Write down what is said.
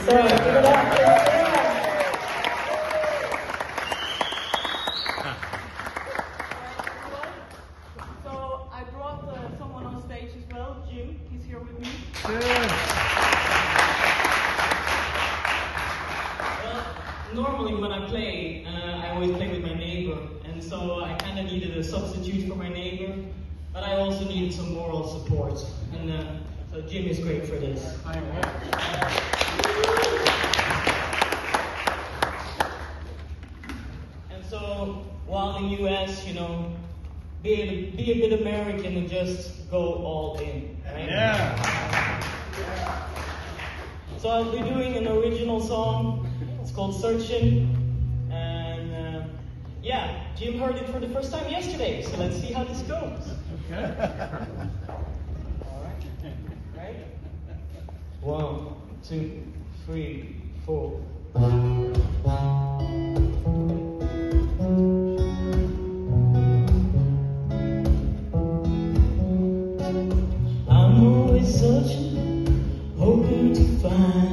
So, give it up for Sarah. So I brought someone on stage as well, Jim. He's here with me. Well, normally when I play, I always play with my neighbor, and so I kind of needed a substitute for my neighbor, but I also needed some moral support, and so Jim is great for this. And so, while in the US, you know, be a bit American and just go all in, right? Yeah. So I'll be doing an original song. It's called Searching. And yeah, Jim heard it for the first time yesterday, so let's see how this goes. Okay. All right. Right? 1, 2, 3, 4. I'm always searching, hoping to find